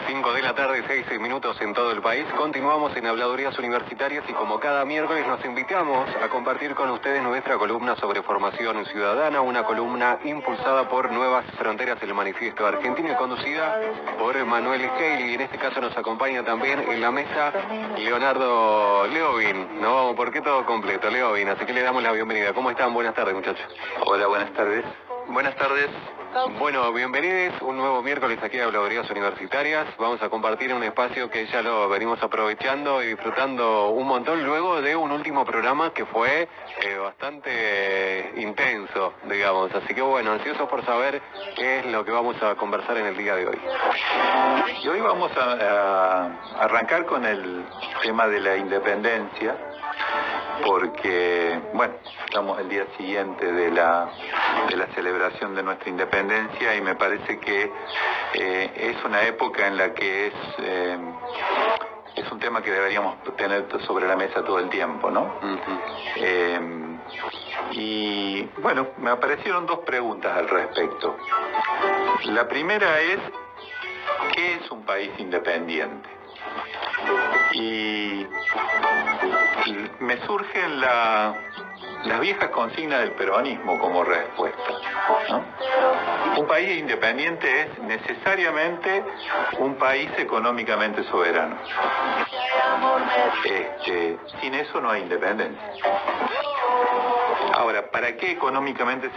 5 de la tarde, 6 minutos en todo el país. Continuamos en Habladurías Universitarias y como cada miércoles nos invitamos a compartir con ustedes nuestra columna sobre formación ciudadana, una columna impulsada por Nuevas Fronteras, el Manifiesto Argentino, y conducida por Manuel Haley. Y en este caso nos acompaña también en la mesa Leonardo Leovin, ¿no? ¿Por qué todo completo? Leovin, así que le damos la bienvenida. ¿Cómo están? Buenas tardes, muchachos. Hola, buenas tardes. Buenas tardes. Bueno, bienvenidos un nuevo miércoles aquí a Habladurías Universitarias. Vamos a compartir un espacio que ya lo venimos aprovechando y disfrutando un montón luego de un último programa que fue bastante intenso, digamos. Así que bueno, ansiosos por saber qué es lo que vamos a conversar en el día de hoy. Y hoy vamos a arrancar con el tema de la independencia, porque, bueno, estamos el día siguiente de la celebración de nuestra independencia y me parece que es una época en la que es un tema que deberíamos tener sobre la mesa todo el tiempo, ¿no? Y bueno, me aparecieron dos preguntas al respecto. La primera es, ¿qué es un país independiente? Y me surgen las viejas consignas del peronismo como respuesta, ¿no? Un país independiente es necesariamente un país económicamente soberano. Sin eso no hay independencia. Ahora, ¿para qué económicamente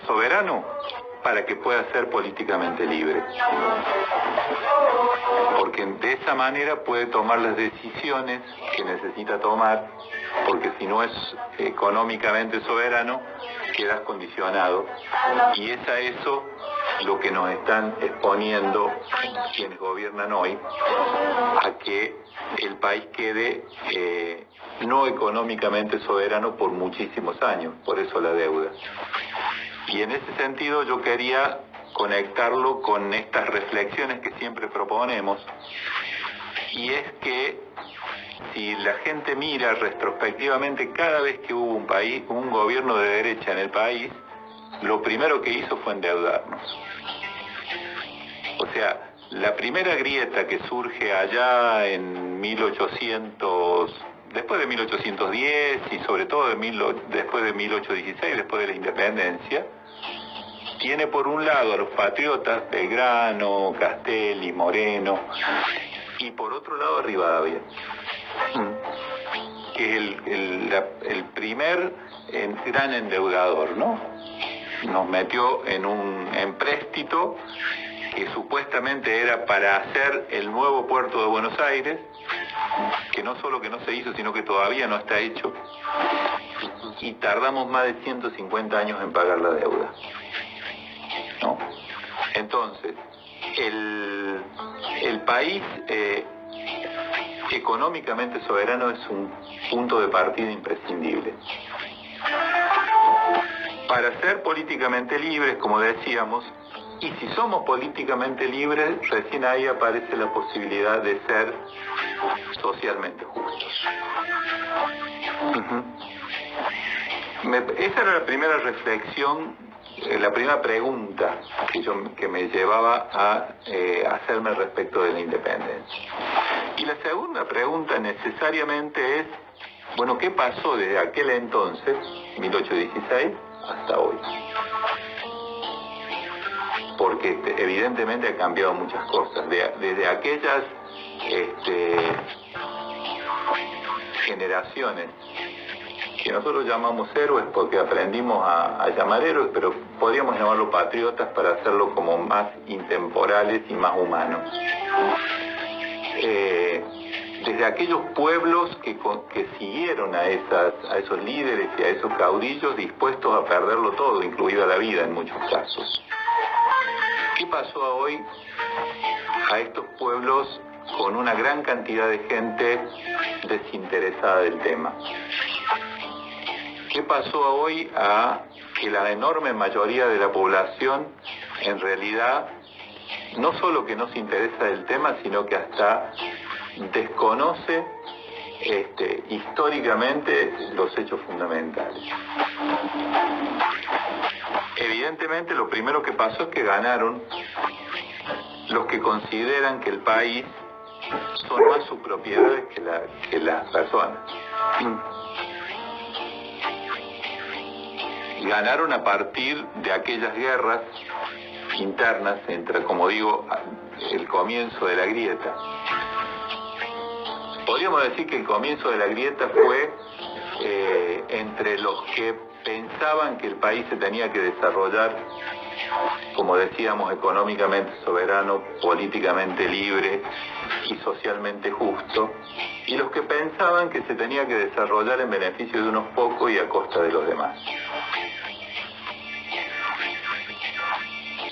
soberano? Para que pueda ser políticamente libre. Porque de esa manera puede tomar las decisiones que necesita tomar, porque si no es económicamente soberano, quedas condicionado. Y es a eso lo que nos están exponiendo quienes gobiernan hoy, a que el país quede no económicamente soberano por muchísimos años, por eso la deuda. Y en ese sentido yo quería conectarlo con estas reflexiones que siempre proponemos, y es que si la gente mira retrospectivamente cada vez que hubo un gobierno de derecha en el país, lo primero que hizo fue endeudarnos. O sea, la primera grieta que surge allá en 1800, después de 1810 y sobre todo después de 1816, después de la independencia, tiene por un lado a los patriotas Belgrano, Castelli, Moreno, y por otro lado a Rivadavia, que es el primer gran endeudador, ¿no? Nos metió en un empréstito que supuestamente era para hacer el nuevo puerto de Buenos Aires, que no solo que no se hizo, sino que todavía no está hecho, y tardamos más de 150 años en pagar la deuda, ¿no? Entonces, el país económicamente soberano es un punto de partida imprescindible. Para ser políticamente libres, como decíamos, y si somos políticamente libres, recién ahí aparece la posibilidad de ser socialmente justos. Esa era la primera reflexión, la primera pregunta que me llevaba a hacerme respecto de la independencia. Y la segunda pregunta necesariamente es, bueno, ¿qué pasó desde aquel entonces, 1816, hasta hoy? Porque evidentemente ha cambiado muchas cosas. Desde aquellas generaciones que nosotros llamamos héroes porque aprendimos a llamar héroes, pero podríamos llamarlo patriotas para hacerlo como más intemporales y más humanos. Desde aquellos pueblos que siguieron a esos líderes y a esos caudillos dispuestos a perderlo todo, incluida la vida en muchos casos. ¿Qué pasó hoy a estos pueblos con una gran cantidad de gente desinteresada del tema? ¿Qué pasó hoy a que la enorme mayoría de la población en realidad no solo que no se interesa del tema, sino que hasta desconoce históricamente los hechos fundamentales? Evidentemente lo primero que pasó es que ganaron los que consideran que el país son más sus propiedades que las personas. Ganaron a partir de aquellas guerras internas entre, como digo, el comienzo de la grieta. Podríamos decir que el comienzo de la grieta fue entre los que pensaban que el país se tenía que desarrollar, como decíamos, económicamente soberano, políticamente libre y socialmente justo, y los que pensaban que se tenía que desarrollar en beneficio de unos pocos y a costa de los demás.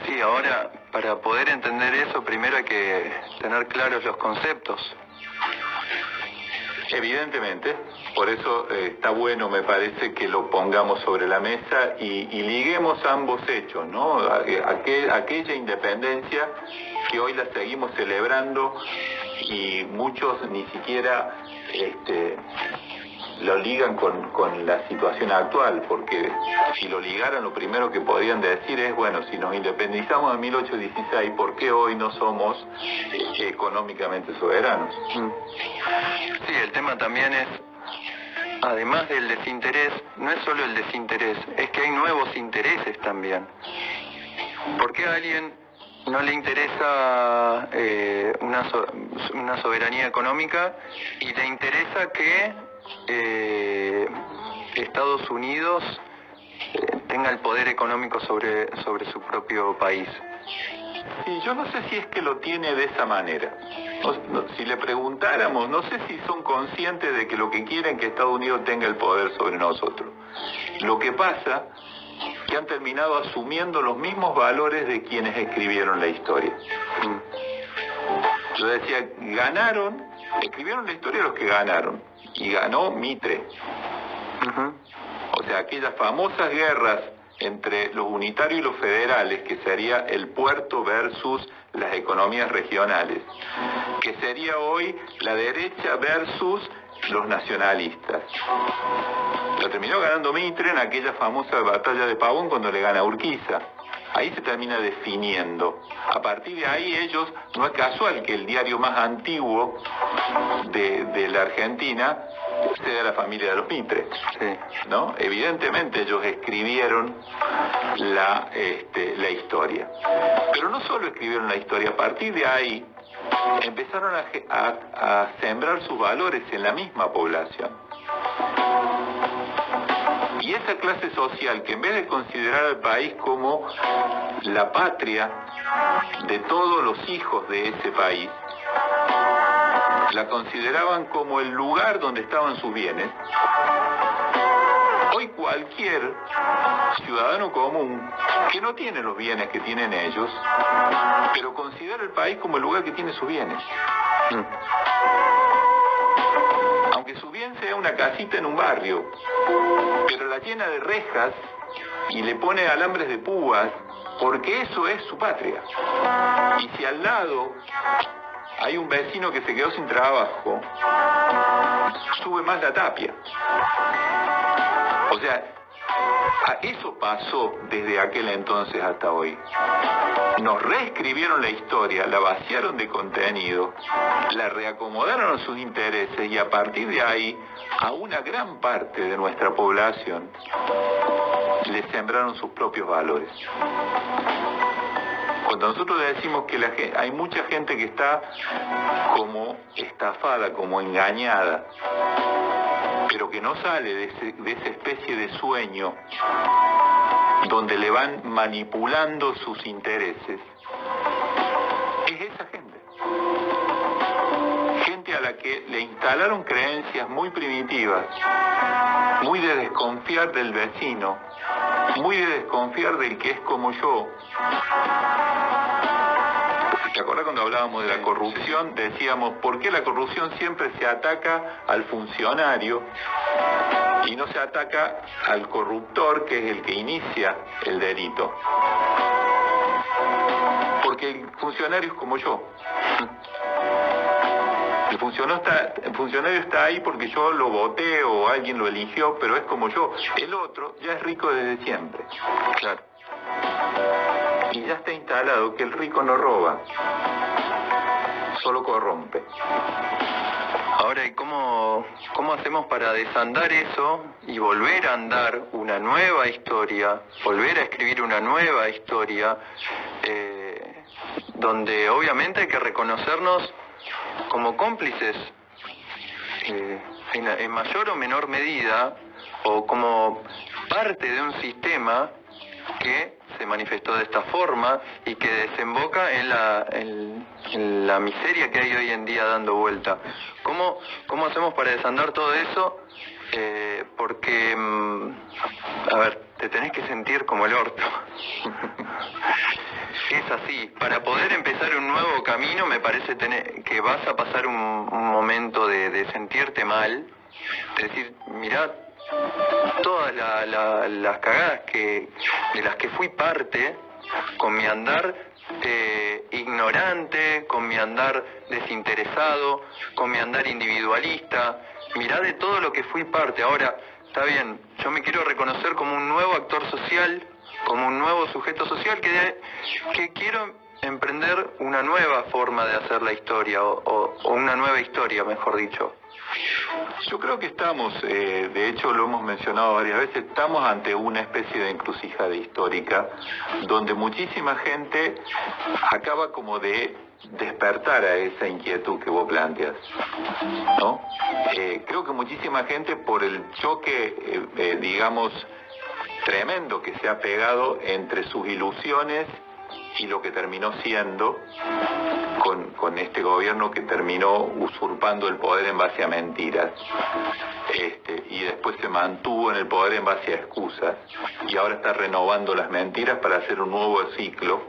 Sí, ahora, para poder entender eso, primero hay que tener claros los conceptos. Evidentemente, por eso está bueno, me parece, que lo pongamos sobre la mesa y liguemos ambos hechos, ¿no? Aquella independencia que hoy la seguimos celebrando y muchos ni siquiera lo ligan con la situación actual, porque si lo ligaran, lo primero que podrían decir es, bueno, si nos independizamos en 1816, ¿por qué hoy no somos económicamente soberanos? Sí, el tema también es, además del desinterés, no es solo el desinterés, es que hay nuevos intereses también. ¿Por qué a alguien no le interesa una soberanía económica y le interesa que Estados Unidos tenga el poder económico sobre su propio país? Sí, yo no sé si es que lo tiene de esa manera. Si le preguntáramos, no sé si son conscientes de que lo que quieren es que Estados Unidos tenga el poder sobre nosotros. Lo que pasa es que han terminado asumiendo los mismos valores de quienes escribieron la historia. Yo decía, escribieron la historia los que ganaron, y ganó Mitre. O sea, aquellas famosas guerras entre los unitarios y los federales, que sería el puerto versus las economías regionales, que sería hoy la derecha versus los nacionalistas. Lo terminó ganando Mitre en aquella famosa batalla de Pavón cuando le gana a Urquiza. Ahí se termina definiendo. A partir de ahí ellos, no es casual que el diario más antiguo de la Argentina sea la familia de los Mitre, Sí. ¿no? Evidentemente ellos escribieron la historia. Pero no solo escribieron la historia, a partir de ahí empezaron a sembrar sus valores en la misma población. Y esa clase social, que en vez de considerar al país como la patria de todos los hijos de ese país, la consideraban como el lugar donde estaban sus bienes. Hoy cualquier ciudadano común que no tiene los bienes que tienen ellos, pero considera el país como el lugar que tiene sus bienes. Aunque su bien sea una casita en un barrio, pero la llena de rejas y le pone alambres de púas, porque eso es su patria. Y si al lado hay un vecino que se quedó sin trabajo, sube más la tapia. O sea, eso pasó desde aquel entonces hasta hoy. Nos reescribieron la historia, la vaciaron de contenido, la reacomodaron a sus intereses y a partir de ahí a una gran parte de nuestra población le sembraron sus propios valores. Cuando nosotros decimos que hay mucha gente que está como estafada, como engañada, pero que no sale de esa especie de sueño donde le van manipulando sus intereses, es esa gente. Gente a la que le instalaron creencias muy primitivas, muy de desconfiar del vecino, muy de desconfiar del que es como yo. ¿Te acuerdas cuando hablábamos de la corrupción? Decíamos, ¿por qué la corrupción siempre se ataca al funcionario y no se ataca al corruptor, que es el que inicia el delito? Porque el funcionario es como yo. El funcionario está ahí porque yo lo voté o alguien lo eligió, pero es como yo. El otro ya es rico desde siempre. Claro. y ya está instalado que el rico no roba, solo corrompe. Ahora, ¿y cómo hacemos para desandar eso y volver a andar una nueva historia, volver a escribir una nueva historia, donde obviamente hay que reconocernos como cómplices, en mayor o menor medida, o como parte de un sistema que se manifestó de esta forma y que desemboca en la miseria que hay hoy en día dando vuelta? ¿Cómo hacemos para desandar todo eso? Porque, a ver, te tenés que sentir como el orto. Es así. Para poder empezar un nuevo camino, me parece que vas a pasar un momento de sentirte mal, de decir, mirá, todas las cagadas de las que fui parte, con mi andar ignorante, con mi andar desinteresado, con mi andar individualista, mirá de todo lo que fui parte. Ahora, está bien, yo me quiero reconocer como un nuevo actor social, como un nuevo sujeto social que quiero emprender una nueva forma de hacer la historia, o una nueva historia, mejor dicho. Yo creo que estamos, de hecho lo hemos mencionado varias veces, estamos ante una especie de encrucijada histórica donde muchísima gente acaba como de despertar a esa inquietud que vos planteas, ¿no? Creo que muchísima gente, por el choque, digamos, tremendo que se ha pegado entre sus ilusiones y lo que terminó siendo con este gobierno que terminó usurpando el poder en base a mentiras, y después se mantuvo en el poder en base a excusas, y ahora está renovando las mentiras para hacer un nuevo ciclo.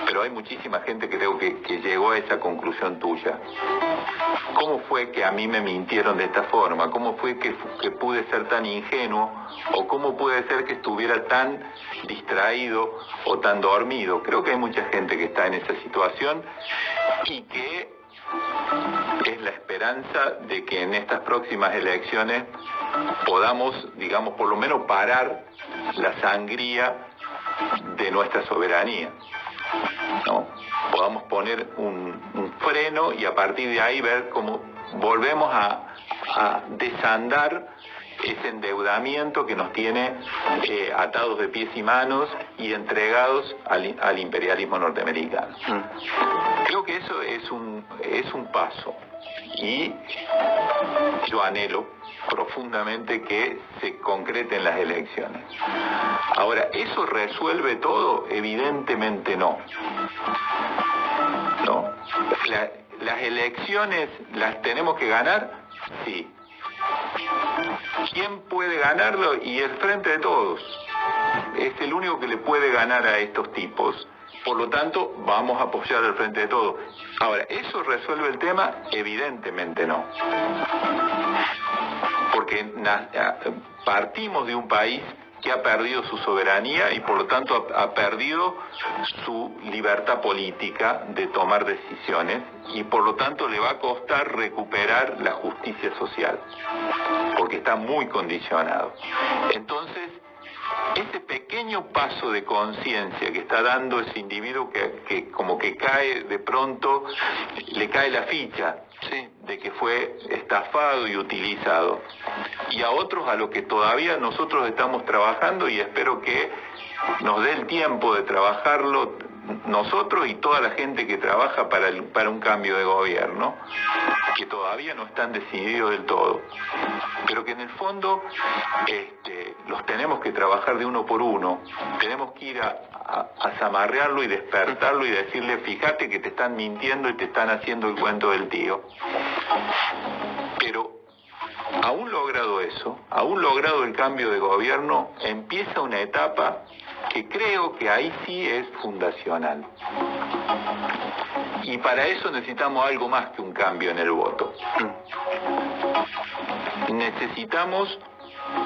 Pero hay muchísima gente que creo que llegó a esa conclusión tuya. ¿Cómo fue que a mí me mintieron de esta forma? ¿Cómo fue que pude ser tan ingenuo? ¿O cómo puede ser que estuviera tan distraído o tan dormido? Creo que hay mucha gente que está en esa situación y que es la esperanza de que en estas próximas elecciones podamos, digamos, por lo menos parar la sangría de nuestra soberanía, ¿no? Podamos poner un freno y a partir de ahí ver cómo volvemos a desandar ese endeudamiento que nos tiene atados de pies y manos y entregados al imperialismo norteamericano. Creo que eso es un paso, y yo anhelo profundamente que se concreten las elecciones. Ahora, ¿eso resuelve todo? Evidentemente no. ¿No? ¿Las elecciones las tenemos que ganar? Sí. ¿Quién puede ganarlo? Y el Frente de Todos es el único que le puede ganar a estos tipos. Por lo tanto, vamos a apoyar al Frente de Todos. Ahora, ¿eso resuelve el tema? Evidentemente no. Porque partimos de un país que ha perdido su soberanía y por lo tanto ha perdido su libertad política de tomar decisiones, y por lo tanto le va a costar recuperar la justicia social, porque está muy condicionado. Entonces, ese pequeño paso de conciencia que está dando ese individuo que como que cae de pronto, le cae la ficha, ¿sí?, de que fue estafado y utilizado, y a otros a los que todavía nosotros estamos trabajando, y espero que nos dé el tiempo de trabajarlo nosotros y toda la gente que trabaja para un cambio de gobierno, que todavía no están decididos del todo, pero que en el fondo los tenemos que trabajar de uno por uno. Tenemos que ir a zamarrearlo y despertarlo y decirle: fíjate que te están mintiendo y te están haciendo el cuento del tío. Pero aún logrado eso, aún logrado el cambio de gobierno, empieza una etapa que creo que ahí sí es fundacional. Y para eso necesitamos algo más que un cambio en el voto. Necesitamos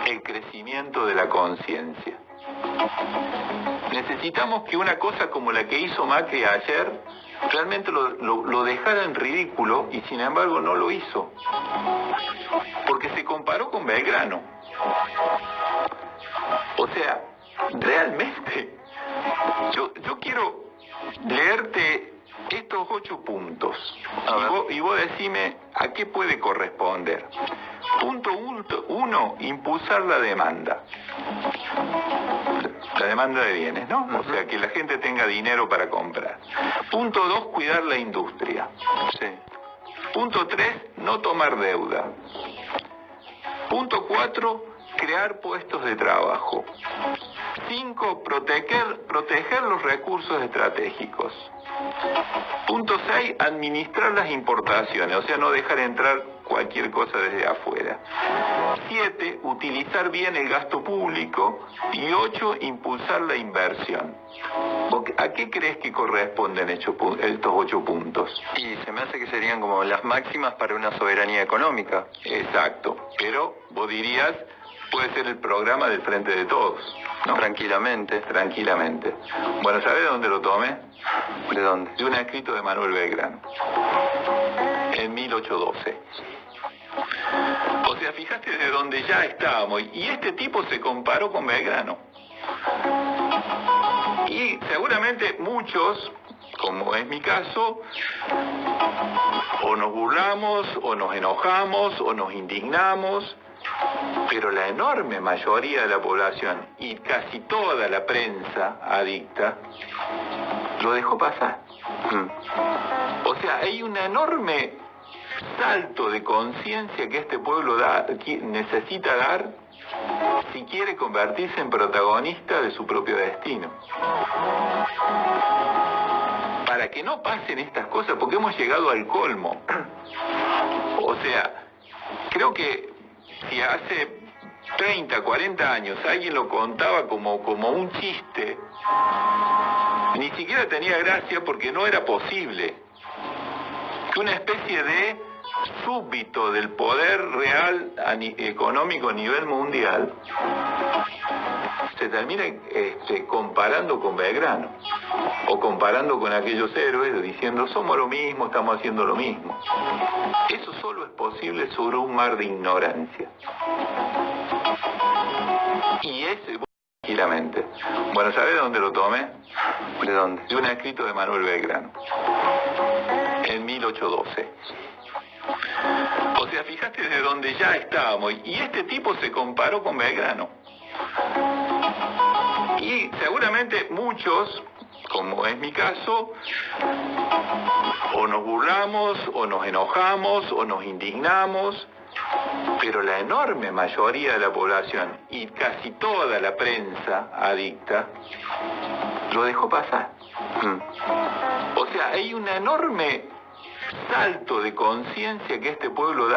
el crecimiento de la conciencia. Necesitamos que una cosa como la que hizo Macri ayer realmente lo dejara en ridículo, y sin embargo no lo hizo, porque se comparó con Belgrano. O sea, realmente Yo quiero leerte estos 8 puntos y vos decime a qué puede corresponder. Punto 1, impulsar la demanda. La demanda de bienes, ¿no? O sea, que la gente tenga dinero para comprar. Punto 2, cuidar la industria. Sí. Punto 3, no tomar deuda. Punto 4, crear puestos de trabajo. 5, proteger los recursos estratégicos. Punto 6, administrar las importaciones, o sea, no dejar entrar cualquier cosa desde afuera. 7, utilizar bien el gasto público. Y 8, impulsar la inversión. ¿A qué crees que corresponden estos 8 puntos? Y se me hace que serían como las máximas para una soberanía económica. Exacto, pero vos dirías, puede ser el programa del Frente de Todos, ¿no? Tranquilamente. Tranquilamente. Bueno, ¿sabés de dónde lo tomé? ¿De dónde? De un escrito de Manuel Belgrano, en 1812. O sea, fíjate de dónde ya estábamos. Y este tipo se comparó con Belgrano. Y seguramente muchos, como es mi caso, o nos burlamos, o nos enojamos, o nos indignamos, pero la enorme mayoría de la población y casi toda la prensa adicta lo dejó pasar. O sea, hay un enorme salto de conciencia que este pueblo necesita dar si quiere convertirse en protagonista de su propio destino. Para que no pasen estas cosas, porque hemos llegado al colmo. O sea, creo que si hace 30, 40 años alguien lo contaba como un chiste, ni siquiera tenía gracia porque no era posible que una especie de súbito del poder real económico a nivel mundial se termine comparando con Belgrano o comparando con aquellos héroes diciendo somos lo mismo, estamos haciendo lo mismo. Eso solo es posible sobre un mar de ignorancia. Y ese, tranquilamente. Bueno, ¿sabés de dónde lo tomé? ¿De dónde? De un escrito de Manuel Belgrano, en 1812. O sea, fíjate de dónde ya estábamos. Y este tipo se comparó con Belgrano. Y seguramente muchos, como es mi caso, o nos burlamos, o nos enojamos, o nos indignamos, pero la enorme mayoría de la población y casi toda la prensa adicta lo dejó pasar. O sea, hay un enorme salto de conciencia que este pueblo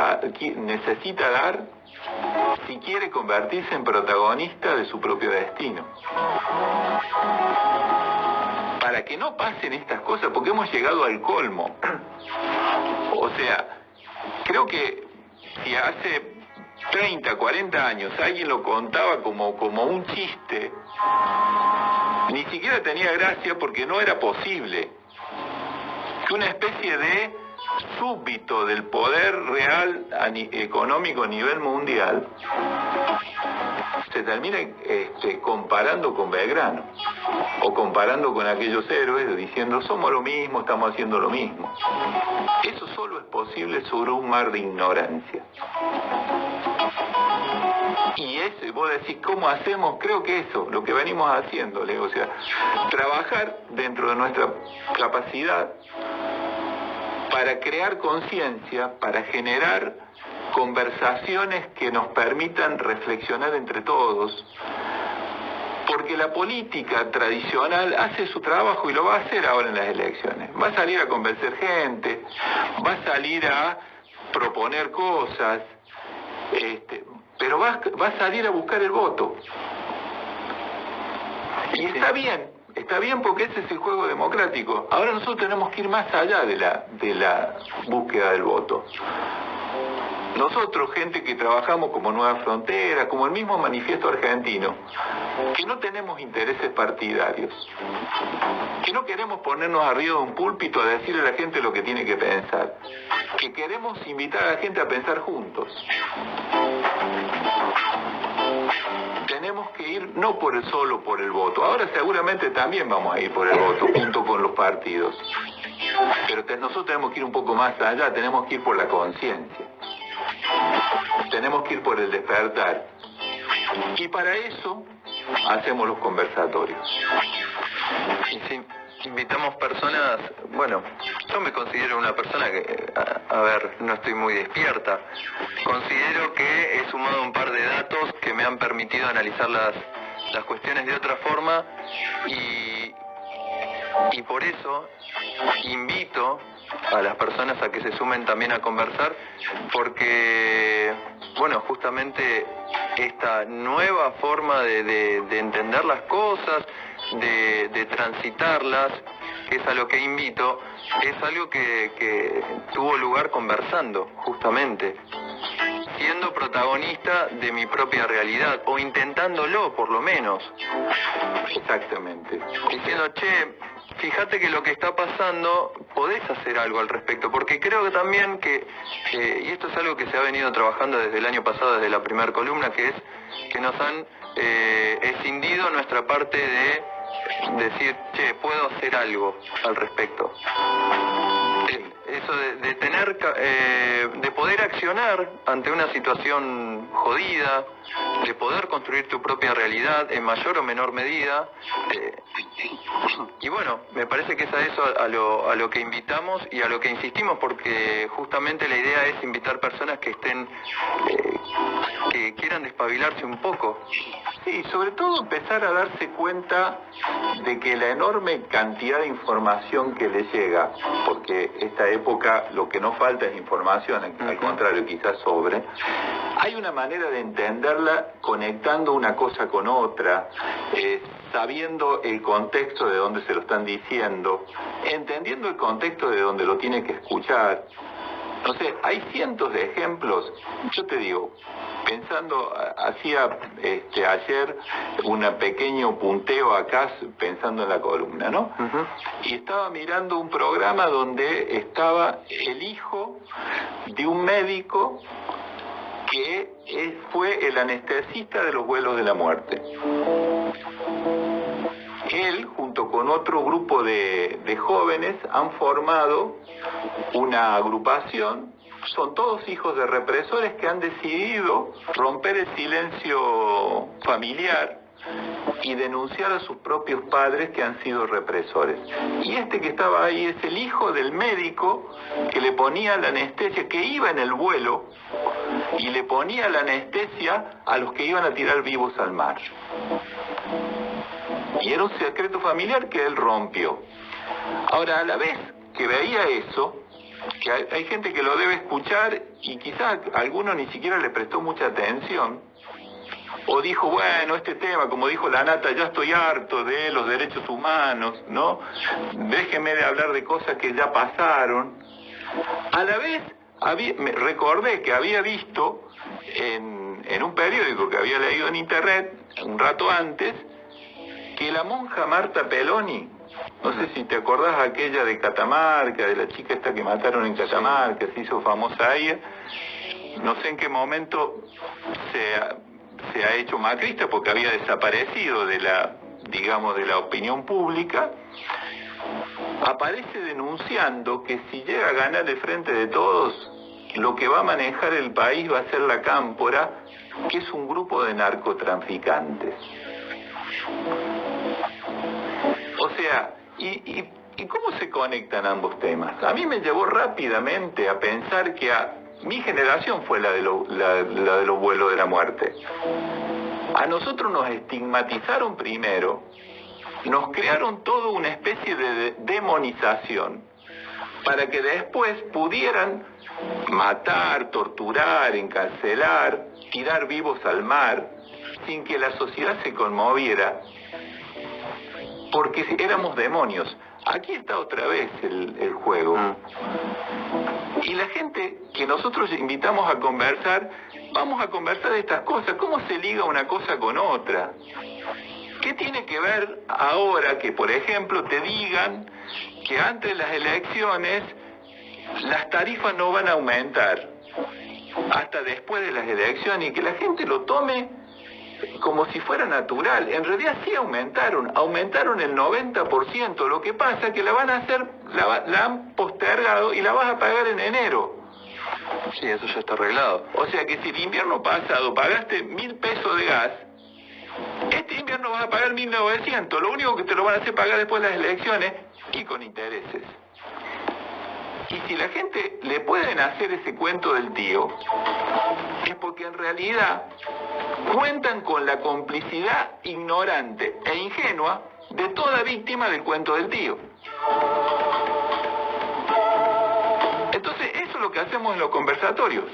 necesita dar si quiere convertirse en protagonista de su propio destino. Para que no pasen estas cosas, porque hemos llegado al colmo. O sea, creo que si hace 30, 40 años alguien lo contaba como un chiste, ni siquiera tenía gracia porque no era posible que una especie de súbito del poder real económico a nivel mundial se termine comparando con Belgrano o comparando con aquellos héroes diciendo somos lo mismo, estamos haciendo lo mismo. Eso solo es posible sobre un mar de ignorancia. Y ese, vos decís, ¿cómo hacemos? Creo que eso, lo que venimos haciendo, o sea, trabajar dentro de nuestra capacidad para crear conciencia, para generar conversaciones que nos permitan reflexionar entre todos, porque la política tradicional hace su trabajo y lo va a hacer ahora en las elecciones. Va a salir a convencer gente, va a salir a proponer cosas, pero va a salir a buscar el voto. Y está bien porque ese es el juego democrático. Ahora nosotros tenemos que ir más allá de la búsqueda del voto. Nosotros, gente que trabajamos como Nueva Frontera, como el mismo Manifiesto Argentino, que no tenemos intereses partidarios, que no queremos ponernos arriba de un púlpito a decirle a la gente lo que tiene que pensar, que queremos invitar a la gente a pensar juntos. Tenemos tenemos que ir no solo por el voto. Ahora seguramente también vamos a ir por el voto, junto con los partidos. Pero nosotros tenemos que ir un poco más allá, tenemos que ir por la conciencia. Tenemos que ir por el despertar. Y para eso hacemos los conversatorios. Y sí, invitamos personas, bueno, yo me considero una persona que, a ver, no estoy muy despierta. Considero que he sumado un par de datos que me han permitido analizar las cuestiones de otra forma y por eso invito a las personas a que se sumen también a conversar, porque, bueno, justamente esta nueva forma de entender las cosas, de transitarlas, que es a lo que invito, es algo que tuvo lugar conversando, justamente, siendo protagonista de mi propia realidad, o intentándolo por lo menos. Exactamente. Diciendo, che, fíjate que lo que está pasando, podés hacer algo al respecto, porque creo que también y esto es algo que se ha venido trabajando desde el año pasado, desde la primera columna, que es que nos han escindido nuestra parte de decir, che, puedo hacer algo al respecto. Eso de tener, de poder accionar ante una situación jodida, de poder construir tu propia realidad en mayor o menor medida. Y bueno, me parece que es a eso a lo que invitamos y a lo que insistimos, porque justamente la idea es invitar personas que estén, que quieran despabilarse un poco. Sí, sobre todo empezar a darse cuenta de que la enorme cantidad de información que les llega, porque esta época lo que no falta es información, al contrario, quizás sobre, hay una manera de entenderla conectando una cosa con otra, sabiendo el contexto de donde se lo están diciendo, entendiendo el contexto de donde lo tiene que escuchar. No sé, hay cientos de ejemplos. Yo te digo, pensando, hacía ayer un pequeño punteo acá pensando en la columna, ¿no? Y estaba mirando un programa donde estaba el hijo de un médico que fue el anestesista de los vuelos de la muerte. Él, junto con otro grupo de jóvenes, han formado una agrupación. Son todos hijos de represores que han decidido romper el silencio familiar y denunciar a sus propios padres que han sido represores. Y este que estaba ahí es el hijo del médico que le ponía la anestesia, que iba en el vuelo y le ponía la anestesia a los que iban a tirar vivos al mar. Y era un secreto familiar que él rompió. Ahora, a la vez que veía eso, que hay gente que lo debe escuchar y quizás alguno ni siquiera le prestó mucha atención, o dijo, bueno, este tema, como dijo la Nata, ya estoy harto de los derechos humanos, ¿no? Déjenme de hablar de cosas que ya pasaron. A la vez, me recordé que había visto en un periódico que había leído en internet un rato antes, que la monja Marta Peloni, no sé si te acordás aquella de Catamarca, de la chica esta que mataron en Catamarca, se hizo famosa ella, no sé en qué momento se ha hecho macrista porque había desaparecido de la opinión pública, aparece denunciando que si llega a ganar el Frente de Todos, lo que va a manejar el país va a ser la Cámpora, que es un grupo de narcotraficantes. O sea, ¿y cómo se conectan ambos temas? A mí me llevó rápidamente a pensar que mi generación fue la de los vuelos de la muerte. A nosotros nos estigmatizaron primero, nos crearon toda una especie de demonización para que después pudieran matar, torturar, encarcelar, tirar vivos al mar, sin que la sociedad se conmoviera, porque éramos demonios. Aquí está otra vez el juego. Y la gente que nosotros invitamos a conversar, vamos a conversar de estas cosas. ¿Cómo se liga una cosa con otra? ¿Qué tiene que ver ahora que, por ejemplo, te digan que antes de las elecciones las tarifas no van a aumentar hasta después de las elecciones y que la gente lo tome como si fuera natural. En realidad sí aumentaron el 90%. Lo que pasa es que la van a hacer, la han postergado y la vas a pagar en enero. Sí, eso ya está arreglado. O sea que si el invierno pasado pagaste 1.000 pesos de gas, este invierno vas a pagar 1.900. Lo único que te lo van a hacer pagar después de las elecciones y con intereses. Y si la gente le pueden hacer ese cuento del tío, es porque en realidad cuentan con la complicidad ignorante e ingenua de toda víctima del cuento del tío. Entonces, eso es lo que hacemos en los conversatorios.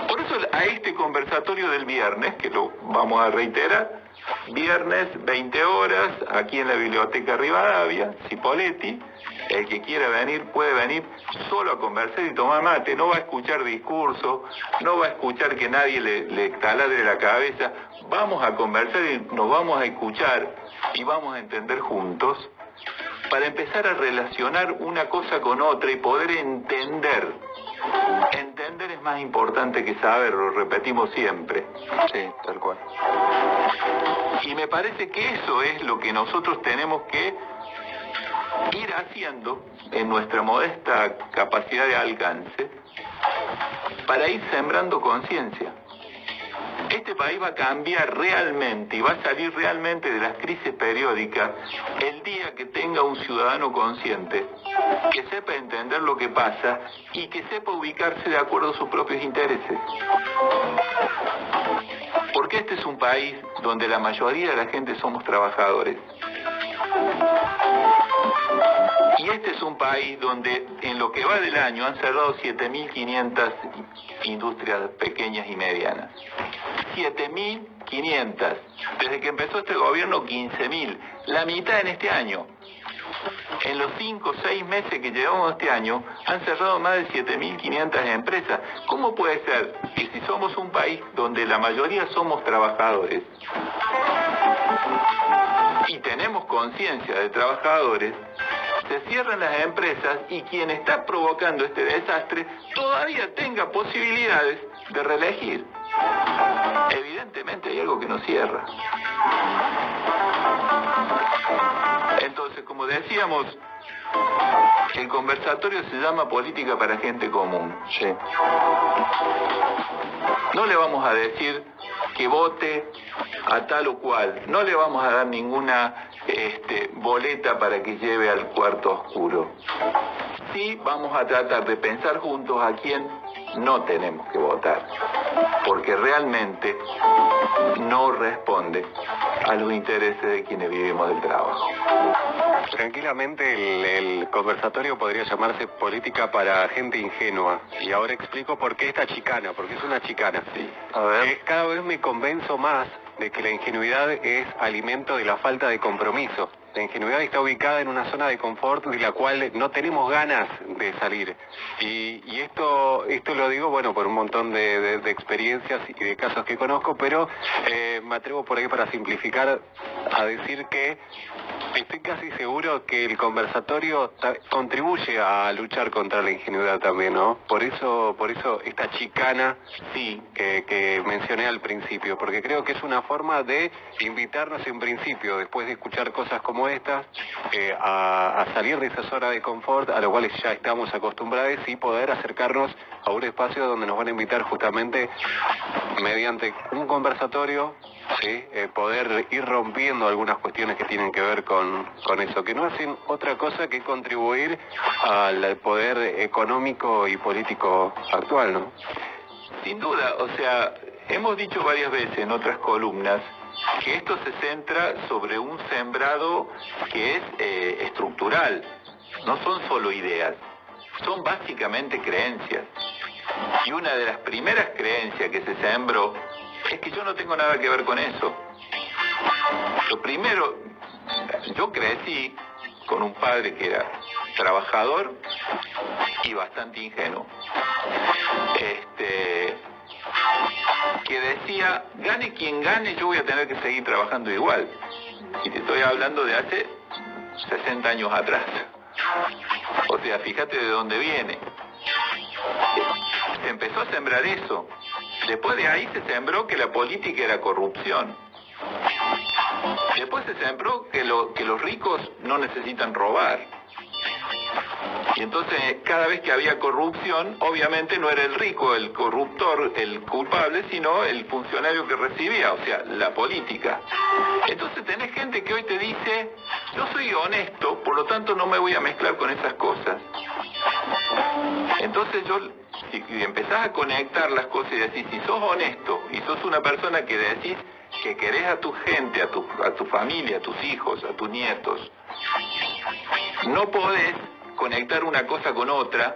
Por eso a este conversatorio del viernes, que lo vamos a reiterar, viernes 20 horas, aquí en la Biblioteca Rivadavia, Cipolletti, el que quiera venir puede venir solo a conversar y tomar mate, no va a escuchar discursos, no va a escuchar que nadie le taladre la cabeza, vamos a conversar y nos vamos a escuchar y vamos a entender juntos para empezar a relacionar una cosa con otra y poder entender. Entender es más importante que saber, lo repetimos siempre. Sí, tal cual. Y me parece que eso es lo que nosotros tenemos que ir haciendo en nuestra modesta capacidad de alcance para ir sembrando conciencia. Este país va a cambiar realmente y va a salir realmente de las crisis periódicas el día que tenga un ciudadano consciente, que sepa entender lo que pasa y que sepa ubicarse de acuerdo a sus propios intereses. Porque este es un país donde la mayoría de la gente somos trabajadores. Y este es un país donde en lo que va del año han cerrado 7.500 industrias pequeñas y medianas. 7.500. Desde que empezó este gobierno, 15.000. La mitad en este año. En los 5 o 6 meses que llevamos este año, han cerrado más de 7.500 empresas. ¿Cómo puede ser que si somos un país donde la mayoría somos trabajadores y tenemos conciencia de trabajadores, se cierran las empresas y quien está provocando este desastre todavía tenga posibilidades de reelegir? Evidentemente hay algo que nos cierra. Entonces, como decíamos, el conversatorio se llama Política para Gente Común. Sí. No le vamos a decir que vote a tal o cual, no le vamos a dar ninguna boleta para que lleve al cuarto oscuro. Sí vamos a tratar de pensar juntos a quién no tenemos que votar, porque realmente no responde a los intereses de quienes vivimos del trabajo. Tranquilamente el conversatorio podría llamarse Política para Gente Ingenua. Y ahora explico por qué esta chicana, porque es una chicana. Sí. A ver. Cada vez me convenzo más de que la ingenuidad es alimento de la falta de compromiso. La ingenuidad está ubicada en una zona de confort de la cual no tenemos ganas de salir. Y esto lo digo, bueno, por un montón de experiencias y de casos que conozco, pero me atrevo por ahí para simplificar a decir que estoy casi seguro que el conversatorio contribuye a luchar contra la ingenuidad también, ¿no? Por eso esta chicana, sí, que mencioné al principio, porque creo que es una forma de invitarnos en principio, después de escuchar cosas como estas, a salir de esa zona de confort a lo cual ya estamos acostumbrados y poder acercarnos a un espacio donde nos van a invitar justamente mediante un conversatorio, ¿sí? Poder ir rompiendo algunas cuestiones que tienen que ver con eso, que no hacen otra cosa que contribuir al poder económico y político actual, ¿no? Sin duda, o sea, hemos dicho varias veces en otras columnas que esto se centra sobre un sembrado que es estructural, no son solo ideas, son básicamente creencias. Y una de las primeras creencias que se sembró es que yo no tengo nada que ver con eso. Lo primero, yo crecí con un padre que era trabajador y bastante ingenuo. Que decía, gane quien gane, yo voy a tener que seguir trabajando igual. Y te estoy hablando de hace 60 años atrás. O sea, fíjate de dónde viene. Se empezó a sembrar eso. Después de ahí se sembró que la política era corrupción. Después se sembró que los ricos no necesitan robar. Y entonces cada vez que había corrupción, obviamente no era el rico, el corruptor, el culpable, sino el funcionario que recibía, o sea, la política. Entonces tenés gente que hoy te dice, yo soy honesto, por lo tanto no me voy a mezclar con esas cosas. Entonces si empezás a conectar las cosas y decís, si sos honesto y sos una persona que decís que querés a tu gente, a tu familia, a tus hijos, a tus nietos, no podés conectar una cosa con otra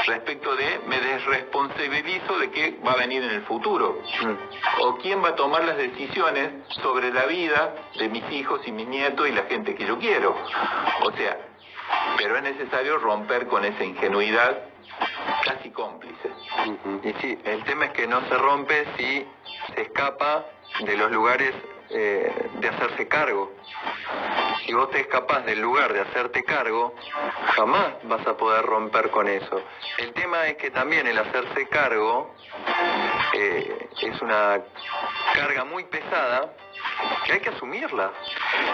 respecto de me desresponsabilizo de qué va a venir en el futuro o quién va a tomar las decisiones sobre la vida de mis hijos y mis nietos y la gente que yo quiero. O sea, pero es necesario romper con esa ingenuidad casi cómplice. Y sí, el tema es que no se rompe si se escapa de los lugares de hacerse cargo. Si vos te escapás del lugar de hacerte cargo, jamás vas a poder romper con eso. El tema es que también el hacerse cargo es una carga muy pesada que hay que asumirla.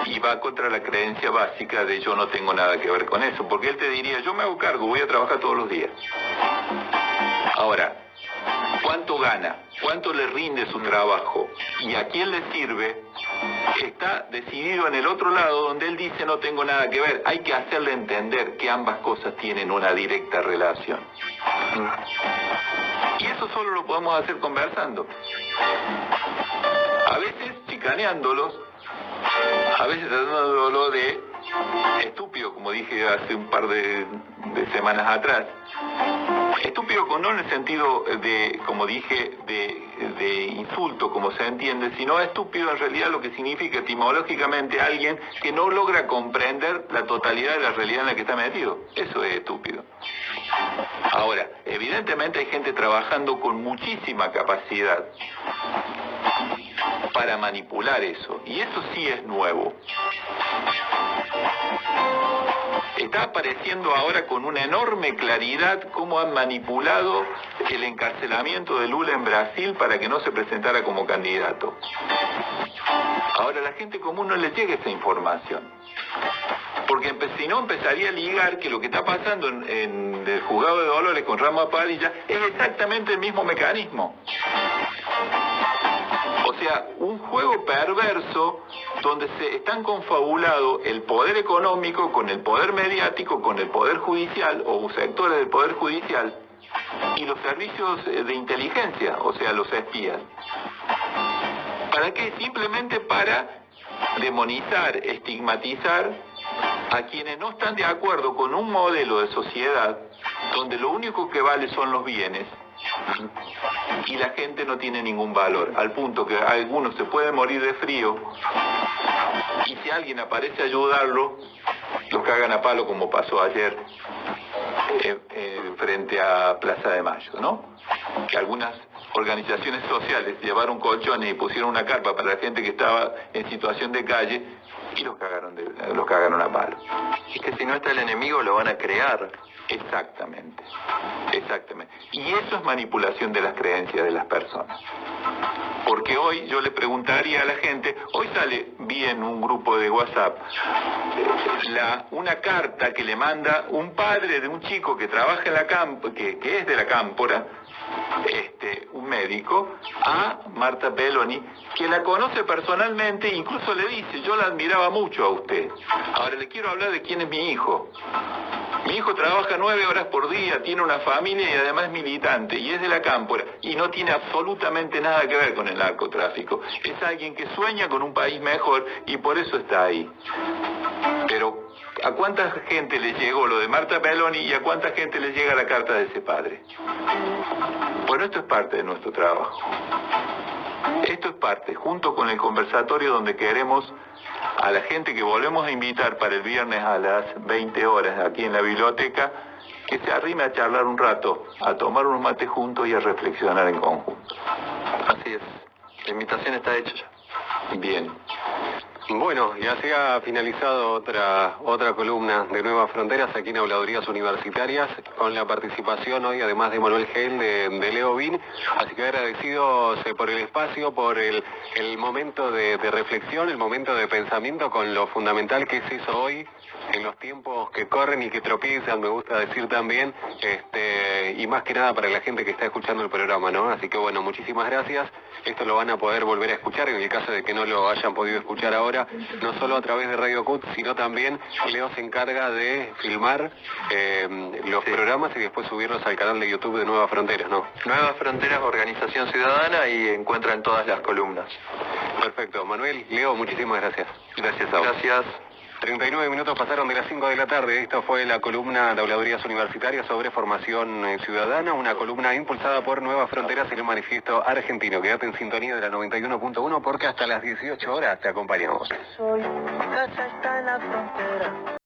Y va contra la creencia básica de yo no tengo nada que ver con eso, porque él te diría, yo me hago cargo, voy a trabajar todos los días. Ahora, ¿cuánto gana? ¿Cuánto le rinde su trabajo? ¿Y a quién le sirve? Está decidido en el otro lado donde él dice no tengo nada que ver. Hay que hacerle entender que ambas cosas tienen una directa relación. Y eso solo lo podemos hacer conversando. A veces chicaneándolos, a veces tratándolo de estúpido, como dije hace un par de semanas atrás. Estúpido no en el sentido de, como dije, de insulto, como se entiende, sino estúpido en realidad lo que significa etimológicamente alguien que no logra comprender la totalidad de la realidad en la que está metido. Eso es estúpido. Ahora, evidentemente hay gente trabajando con muchísima capacidad para manipular eso, y eso sí es nuevo. Está apareciendo ahora con una enorme claridad cómo han manipulado el encarcelamiento de Lula en Brasil para que no se presentara como candidato. Ahora a la gente común no le llega esa información, porque si no empezaría a ligar que lo que está pasando en el juzgado de Dolores con Ramos Padilla es exactamente el mismo mecanismo. O sea, un juego perverso donde se están confabulados el poder económico con el poder mediático, con el poder judicial o sectores del poder judicial y los servicios de inteligencia, o sea, los espías. ¿Para qué? Simplemente para demonizar, estigmatizar a quienes no están de acuerdo con un modelo de sociedad donde lo único que vale son los bienes y la gente no tiene ningún valor, al punto que algunos se pueden morir de frío y si alguien aparece a ayudarlo, los cagan a palo como pasó ayer frente a Plaza de Mayo, ¿no? Que algunas organizaciones sociales llevaron colchones y pusieron una carpa para la gente que estaba en situación de calle y los cagaron a palo. Es que si no está el enemigo lo van a crear. Exactamente, exactamente. Y eso es manipulación de las creencias de las personas. Porque hoy yo le preguntaría a la gente, hoy vi en un grupo de WhatsApp una carta que le manda un padre de un chico que trabaja en la que es de la Cámpora, un médico, a Marta Peloni, que la conoce personalmente e incluso le dice, yo la admiraba mucho a usted. Ahora le quiero hablar de quién es mi hijo. Mi hijo trabaja 9 horas por día, tiene una familia y además es militante y es de la Cámpora y no tiene absolutamente nada que ver con el narcotráfico. Es alguien que sueña con un país mejor y por eso está ahí. Pero ¿a cuánta gente le llegó lo de Marta Peloni y a cuánta gente le llega la carta de ese padre? Bueno, esto es parte de nuestro trabajo. Esto es parte, junto con el conversatorio donde queremos a la gente que volvemos a invitar para el viernes a las 20 horas aquí en la biblioteca, que se arrime a charlar un rato, a tomar unos mates juntos y a reflexionar en conjunto. Así es, la invitación está hecha ya. Bien. Bueno, ya se ha finalizado otra columna de Nuevas Fronteras aquí en Habladurías Universitarias, con la participación hoy, además de Manuel Gel, de Leo Bin. Así que agradecidos por el espacio, por el momento de reflexión, el momento de pensamiento con lo fundamental que es eso hoy, en los tiempos que corren y que tropiezan, me gusta decir también, y más que nada para la gente que está escuchando el programa, ¿no? Así que bueno, muchísimas gracias. Esto lo van a poder volver a escuchar en el caso de que no lo hayan podido escuchar ahora, no solo a través de Radio CUT, sino también Leo se encarga de filmar los programas y después subirlos al canal de YouTube de Nuevas Fronteras, ¿no? Nuevas Fronteras, Organización Ciudadana, y encuentran todas las columnas. Perfecto. Manuel, Leo, muchísimas gracias. Gracias a vos. Gracias. 39 minutos pasaron de las 5 de la tarde. Esta fue la columna de Habladurías Universitarias sobre formación ciudadana, una columna impulsada por Nuevas Fronteras en el Manifiesto Argentino. Quédate en sintonía de la 91.1 porque hasta las 18 horas te acompañamos. Soy, casa está en la frontera.